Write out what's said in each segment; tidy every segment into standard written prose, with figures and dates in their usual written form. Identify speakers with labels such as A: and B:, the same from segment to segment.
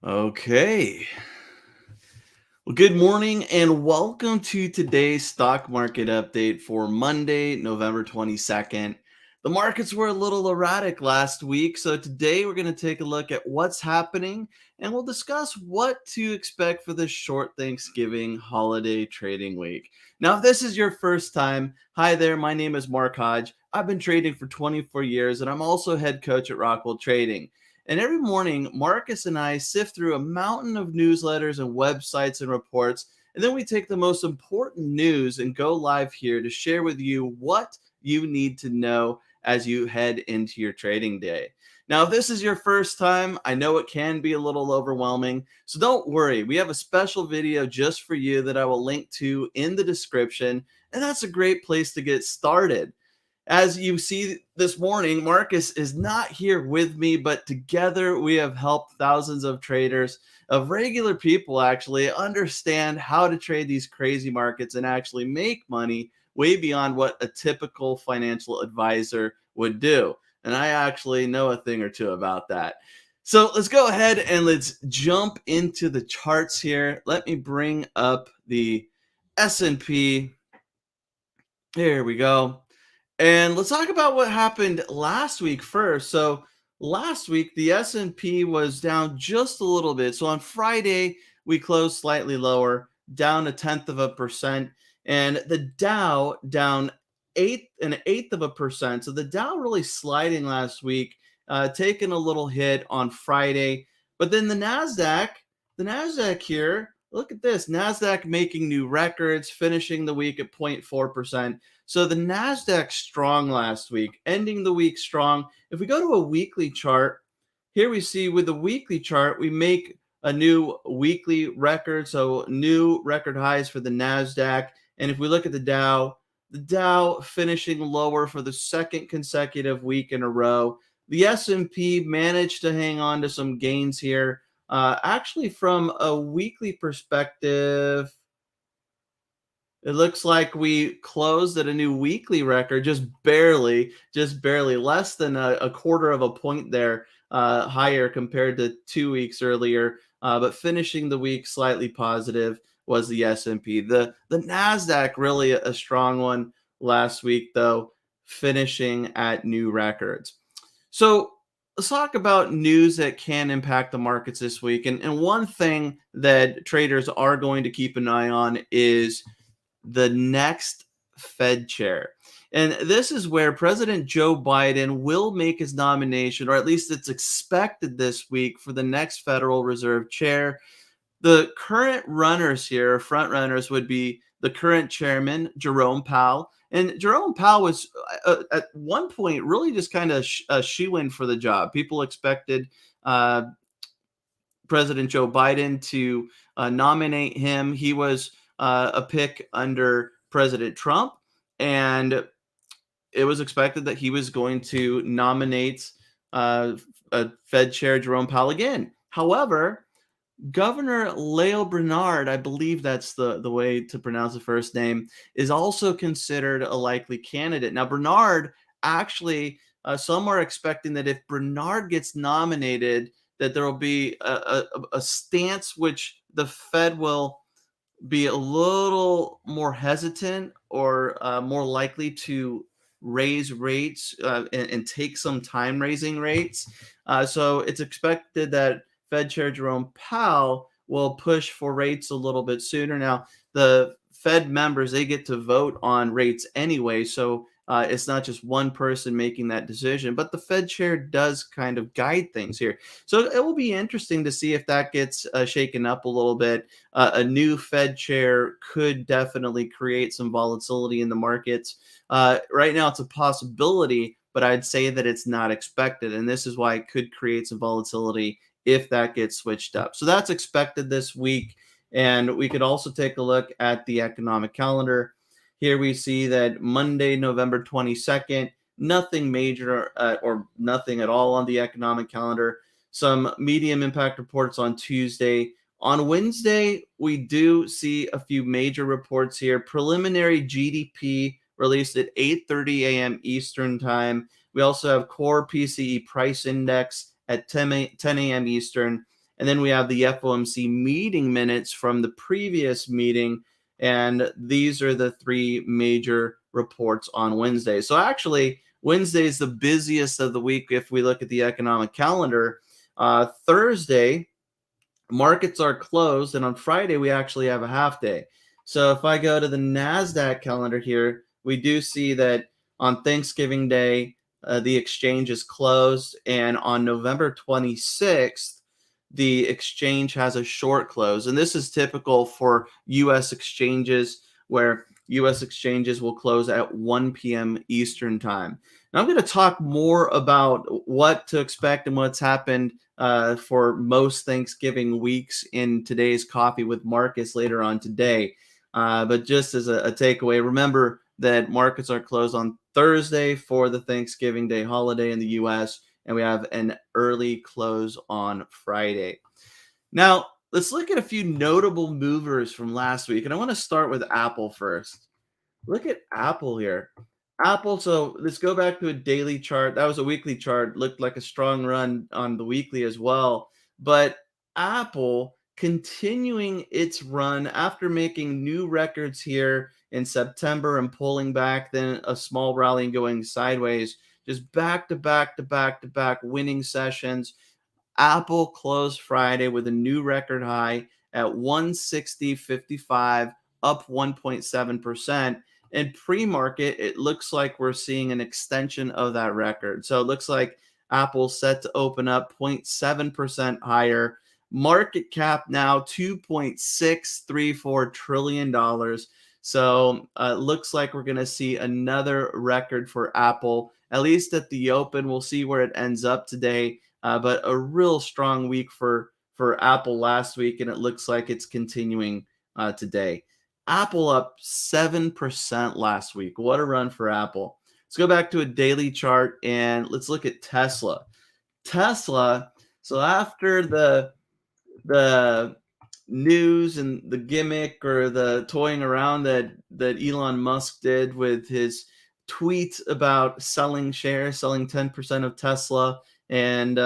A: Okay. Well, good morning and welcome to today's stock market update for Monday, November 22nd. The markets were a little erratic last week, so today we're going to take a look at what's happening and we'll discuss what to expect for this short Thanksgiving holiday trading week. Now, if this is your first time, hi there, my name is Mark Hodge. I've been trading for 24 years and I'm also head coach at Rockwell Trading. And every morning, Marcus and I sift through a mountain of newsletters and websites and reports. And then we take the most important news and go live here to share with you what you need to know as you head into your trading day. Now, if this is your first time, I know it can be a little overwhelming. So don't worry, we have a special video just for you that I will link to in the description. And that's a great place to get started. As you see this morning, Marcus is not here with me, but together we have helped thousands of traders, of regular people actually, understand how to trade these crazy markets and actually make money way beyond what a typical financial advisor would do. And I actually know a thing or two about that. So let's go ahead and let's jump into the charts here. Let me bring up the S&P. Here we go. And let's talk about what happened last week first. So last week the S&P was down just a little bit. So on Friday we closed slightly lower, down 0.1%, and the Dow down eighth of a percent. So the Dow really sliding last week, taking a little hit on Friday. But then the Nasdaq here. Look at this. NASDAQ making new records, finishing the week at 0.4%. So the NASDAQ strong last week, ending the week strong. If we go to a weekly chart, here we see with the weekly chart, we make a new weekly record. So new record highs for the NASDAQ. And if we look at the Dow finishing lower for the second consecutive week in a row. The S&P managed to hang on to some gains here. Actually, from a weekly perspective, it looks like we closed at a new weekly record, just barely, less than a quarter of a point there, higher compared to 2 weeks earlier. But finishing the week slightly positive was the S&P. The Nasdaq really a strong one last week, though, finishing at new records. So let's talk about news that can impact the markets this week. And one thing that traders are going to keep an eye on is the next Fed chair. And this is where President Joe Biden will make his nomination, or at least it's expected this week, for the next Federal Reserve chair. The current runners here, front runners, would be the current chairman, Jerome Powell. And Jerome Powell was at one point really just kind of a shoe-in for the job. People expected President Joe Biden to nominate him. He was a pick under President Trump, and it was expected that he was going to nominate Fed Chair Jerome Powell again. However, Governor Lael Brainard, I believe that's the way to pronounce the first name, is also considered a likely candidate. Now, Brainard actually, some are expecting that if Brainard gets nominated, that there will be a stance which the Fed will be a little more hesitant or more likely to raise rates and take some time raising rates. So it's expected that Fed Chair Jerome Powell will push for rates a little bit sooner. Now, the Fed members, they get to vote on rates anyway. So it's not just one person making that decision, but the Fed chair does kind of guide things here. So it will be interesting to see if that gets shaken up a little bit. A new Fed chair could definitely create some volatility in the markets. Right now, it's a possibility, but I'd say that it's not expected. And this is why it could create some volatility if that gets switched up. So that's expected this week. And we could also take a look at the economic calendar. Here we see that Monday, November 22nd, nothing major or nothing at all on the economic calendar. Some medium impact reports on Tuesday. On Wednesday, we do see a few major reports here. Preliminary GDP released at 8:30 a.m. Eastern time. We also have core PCE price index at 10 a.m. Eastern. And then we have the FOMC meeting minutes from the previous meeting. And these are the three major reports on Wednesday. So actually, Wednesday is the busiest of the week if we look at the economic calendar. Thursday, markets are closed, and on Friday we actually have a half day. So if I go to the Nasdaq calendar here, we do see that on Thanksgiving Day the exchange is closed, and on November 26th the exchange has a short close. And this is typical for US exchanges, where US exchanges will close at 1 p.m. Eastern time. Now I'm going to talk more about what to expect and what's happened for most Thanksgiving weeks in today's Coffee with Marcus later on today. But just as a takeaway, remember that markets are closed on Thursday for the Thanksgiving Day holiday in the US, and we have an early close on Friday. Now, let's look at a few notable movers from last week, and I want to start with Apple first. Look at Apple here. Apple, so let's go back to a daily chart. That was a weekly chart. Looked like a strong run on the weekly as well. But Apple continuing its run after making new records here in September and pulling back, then a small rally and going sideways, just back to back to back to back winning sessions. Apple closed Friday with a new record high at 160.55, up 1.7%. In pre-market, it looks like we're seeing an extension of that record. So it looks like Apple's set to open up 0.7% higher. Market cap now $2.634 trillion. So it looks like we're going to see another record for Apple, at least at the open. We'll see where it ends up today. But a real strong week for Apple last week, and it looks like it's continuing today. Apple up 7% last week. What a run for Apple. Let's go back to a daily chart and let's look at Tesla. Tesla, so after the news and the gimmick or the toying around that Elon Musk did with his tweet about selling shares, selling 10% of Tesla, and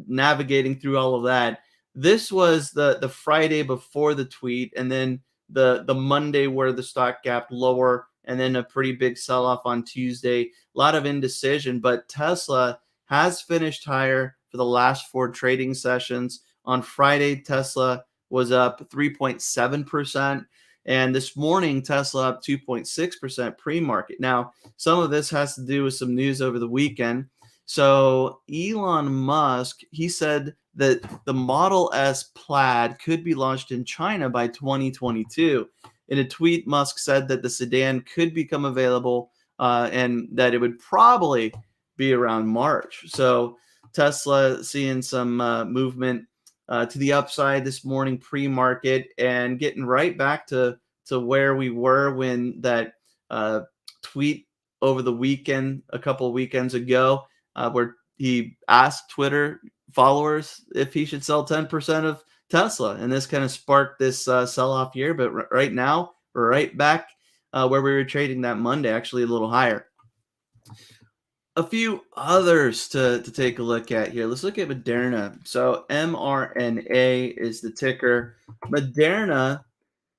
A: navigating through all of that. This was the Friday before the tweet, and then the Monday where the stock gapped lower, and then a pretty big sell off on Tuesday. A lot of indecision, but Tesla has finished higher for the last four trading sessions. On Friday, Tesla was up 3.7%. And this morning, Tesla up 2.6% pre-market. Now, some of this has to do with some news over the weekend. So Elon Musk, he said that the Model S Plaid could be launched in China by 2022. In a tweet, Musk said that the sedan could become available and that it would probably be around March. So Tesla seeing some movement to the upside this morning pre-market, and getting right back to where we were when that tweet over the weekend, a couple of weekends ago, where he asked Twitter followers if he should sell 10% of Tesla. And this kind of sparked this sell-off here. But right now, we're right back where we were trading that Monday, actually a little higher. A few others to take a look at here. Let's look at Moderna. So MRNA is the ticker. Moderna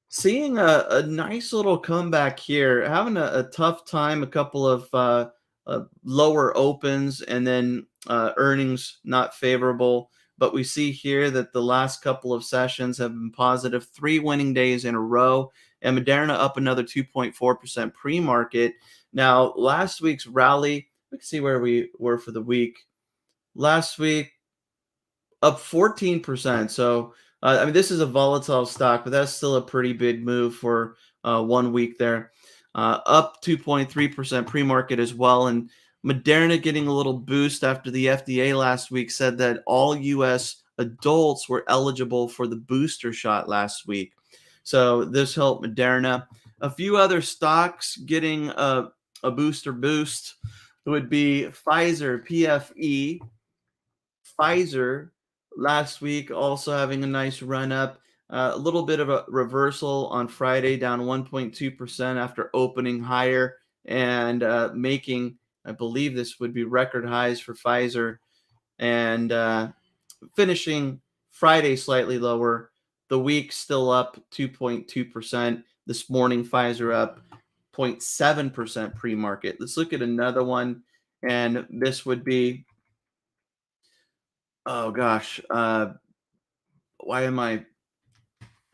A: seeing a nice little comeback here, having a tough time, a couple of lower opens, and then earnings not favorable. But we see here that the last couple of sessions have been positive, 3 winning days in a row, and Moderna up another 2.4% pre-market. Now, last week's rally, we can see where we were for the week. Last week, up 14%. So, I mean, this is a volatile stock, but that's still a pretty big move for 1 week there. Up 2.3% pre-market as well. And Moderna getting a little boost after the FDA last week said that all U.S. adults were eligible for the booster shot last week. So this helped Moderna. A few other stocks getting a booster boost would be Pfizer, PFE. Pfizer last week also having a nice run up. A little bit of a reversal on Friday, down 1.2% after opening higher and making, I believe this would be record highs for Pfizer, and finishing Friday slightly lower. The week still up 2.2%. This morning, Pfizer up 0.7% pre-market. Let's look at another one, and this would be, oh gosh, why am I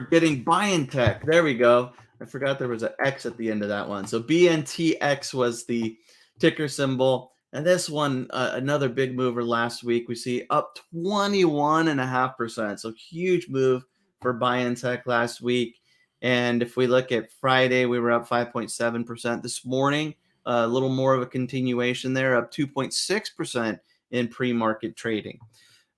A: getting BNTX? There we go. I forgot there was an X at the end of that one. So BNTX was the ticker symbol. And this one, another big mover last week. We see up 21.5%. So huge move for BNTech last week. And if we look at Friday, we were up 5.7%. This morning, a little more of a continuation there, up 2.6% in pre-market trading.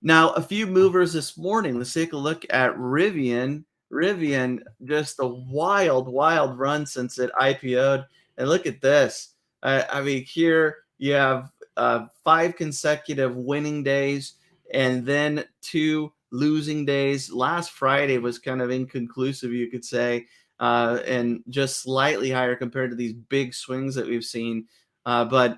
A: Now, a few movers this morning. Let's take a look at Rivian. Rivian, just a wild, wild run since it IPO'd. And look at this. I mean, here you have 5 consecutive winning days and then 2 losing days. Last Friday was kind of inconclusive, you could say, and just slightly higher compared to these big swings that we've seen. But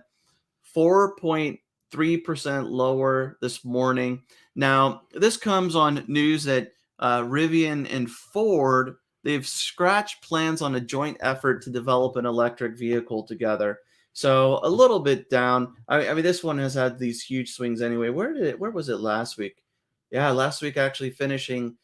A: 4.3% lower this morning. Now, this comes on news that Rivian and Ford, they've scratched plans on a joint effort to develop an electric vehicle together. So a little bit down. I mean, this one has had these huge swings anyway. Where was it last week? Yeah, last week actually finishing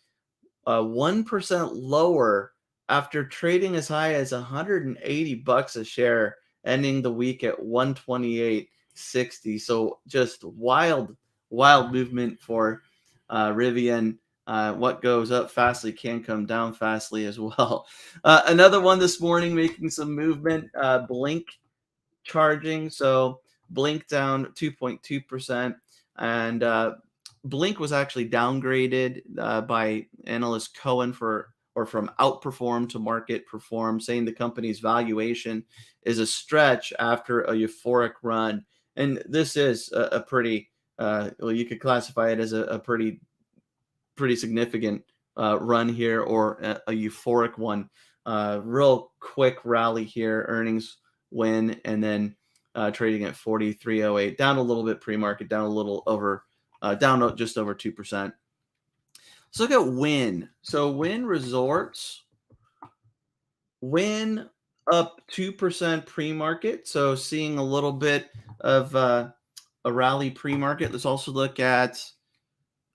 A: 1% lower after trading as high as $180 a share, ending the week at 128.60. So just wild, wild movement for Rivian. What goes up fastly can come down fastly as well. Another one this morning making some movement, Blink charging. So Blink down 2.2%. And Blink was actually downgraded by analyst Cohen from outperform to market perform, saying the company's valuation is a stretch after a euphoric run. And this is a pretty, well, you could classify it as a pretty significant run here, or a euphoric one. Real quick rally here, earnings win, and then trading at 43.08, down a little bit pre-market, down a little over, down just over 2%. Let's look at Wynn. So Wynn Resorts, Wynn up 2% pre-market. So seeing a little bit of a rally pre-market. Let's also look at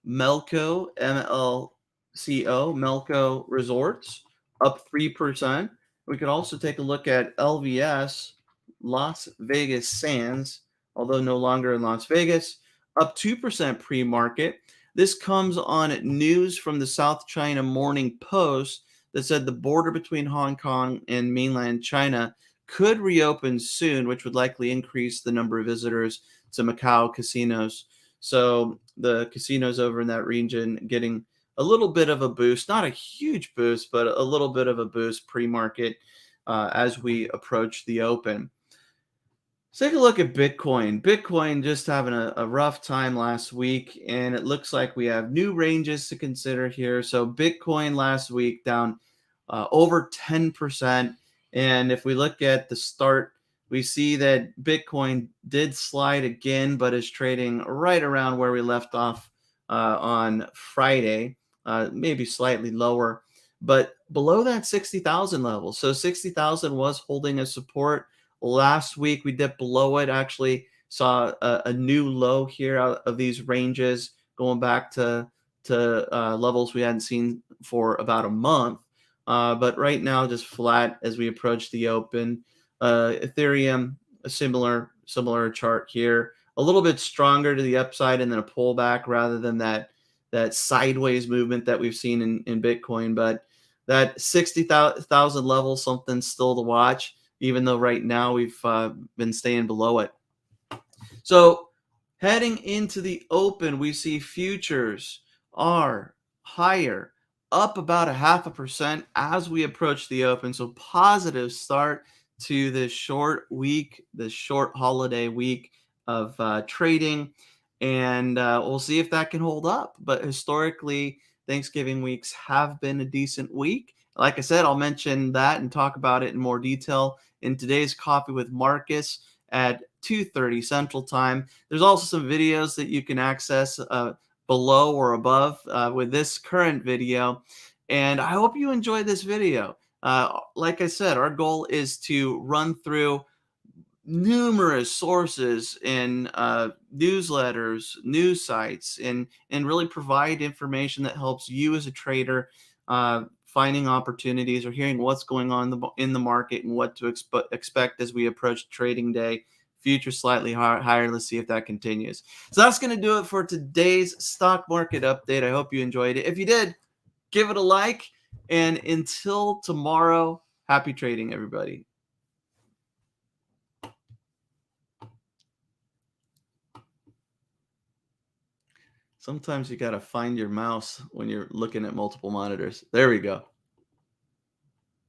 A: Melco, MLCO, Melco Resorts, up 3%. We could also take a look at LVS, Las Vegas Sands, although no longer in Las Vegas, up 2% pre-market. This comes on news from the South China Morning Post that said the border between Hong Kong and mainland China could reopen soon, which would likely increase the number of visitors to Macau casinos. So the casinos over in that region getting a little bit of a boost, not a huge boost, but a little bit of a boost pre-market as we approach the open. Let's take a look at Bitcoin. Bitcoin just having a rough time last week, and it looks like we have new ranges to consider here. So Bitcoin last week down over 10%. And if we look at the start, we see that Bitcoin did slide again, but is trading right around where we left off on Friday, maybe slightly lower, but below that 60,000 level. So 60,000 was holding a support. Last week, we dipped below it, actually saw a new low here out of these ranges, going back to levels we hadn't seen for about a month. But right now, just flat as we approach the open. Ethereum, a similar chart here, a little bit stronger to the upside and then a pullback rather than that sideways movement that we've seen in Bitcoin. But that 60,000 level, something still to watch, even though right now we've been staying below it. So heading into the open, we see futures are higher, up about 0.5% as we approach the open. So positive start to this short week, this short holiday week of trading. And we'll see if that can hold up. But historically, Thanksgiving weeks have been a decent week. Like I said, I'll mention that and talk about it in more detail in today's Coffee with Marcus at 2:30 Central Time. There's also some videos that you can access, below or above with this current video. And I hope you enjoyed this video. Like I said, our goal is to run through numerous sources in newsletters, news sites, and really provide information that helps you as a trader finding opportunities or hearing what's going on in the market and what to expect as we approach trading day. Future slightly higher. Let's see if that continues. So that's going to do it for today's stock market update. I hope you enjoyed it. If you did, give it a like. And until tomorrow, happy trading, everybody. Sometimes you got to find your mouse when you're looking at multiple monitors. There we go.